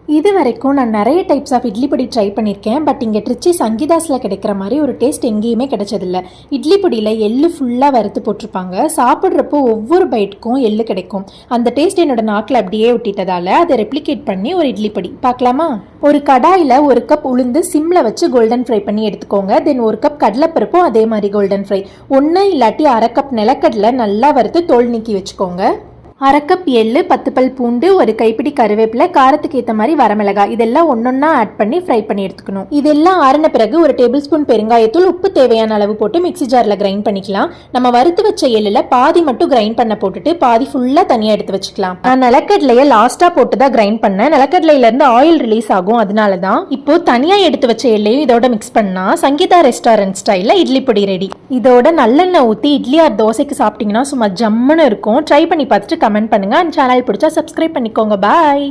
இது வரைக்கும் நான் நிறைய டைப்ஸ் ஆஃப் இட்லி பொடி ட்ரை பண்ணியிருக்கேன். பட் இங்கே ட்ரிச்சி சங்கீதாஸில் கிடைக்கிற மாதிரி ஒரு டேஸ்ட் எங்கேயுமே கிடைச்சதில்ல. இட்லி பொடியில் எள்ளு ஃபுல்லாக வறுத்து போட்டிருப்பாங்க. சாப்பிட்றப்போ ஒவ்வொரு பைட்டுக்கும் எள்ளு கிடைக்கும். அந்த டேஸ்ட் என்னோட நாக்கில் அப்படியே ஒட்டிட்டதால் அதை ரெப்ளிகேட் பண்ணி ஒரு இட்லி பொடி பார்க்கலாமா? ஒரு கடாயில் 1 கப் உளுந்து சிம்மில் வச்சு கோல்டன் ஃப்ரை பண்ணி எடுத்துக்கோங்க. தென் 1 கப் கடலைப்பருப்பும் அதே மாதிரி கோல்டன் ஃப்ரை. 1 இல்லாட்டி 1/2 கப் நிலக்கடலை நல்லா வறுத்து தோல் நீக்கி வச்சுக்கோங்க. 1/2 கப் எள்ளு, 10 பல் பூண்டு, ஒரு கைப்பிடி கருவேப்பிலை, காரத்துக்கு ஏற்ற மாதிரி வரமிளகாய் இதெல்லாம் ஒன்னொன்னா ஆட் பண்ணி ஃப்ரை பண்ணி எடுத்துக்கணும். இதெல்லாம் ஆறின பிறகு ஒரு டேபிள் ஸ்பூன் பெருங்காயத்தூள், உப்பு தேவையான அளவு போட்டு மிக்ஸி ஜாரில் கிரைண்ட் பண்ணிக்கலாம். நம்ம வறுத்து வச்ச எள்ளில் பாதி மட்டும் கிரைண்ட் பண்ண போட்டுட்டு பாதி ஃபுல்லாக தனியாக எடுத்து வச்சுக்கலாம். நான் நிலக்கடலையை லாஸ்ட்டாக போட்டு தான் கிரைண்ட் பண்ணேன். நிலக்கடலையிலேருந்து ஆயில் ரிலீஸ் ஆகும், அதனால தான். இப்போ தனியாக எடுத்து வச்ச எள்ளையும் இதோட மிக்ஸ் பண்ணா சங்கீதா ரெஸ்டாரண்ட் ஸ்டைலில் இட்லி பொடி ரெடி. இதோட நல்லெண்ணெய் ஊற்றி இட்லி ஆர் தோசைக்கு சாப்பிட்டீங்கன்னா சும்மா ஜம்முன்னு இருக்கும். ட்ரை பண்ணி பார்த்துட்டு கமெண்ட் பண்ணுங்க. சேனல் பிடிச்சா சப்ஸ்கிரைப் பண்ணிக்கோங்க. பாய்.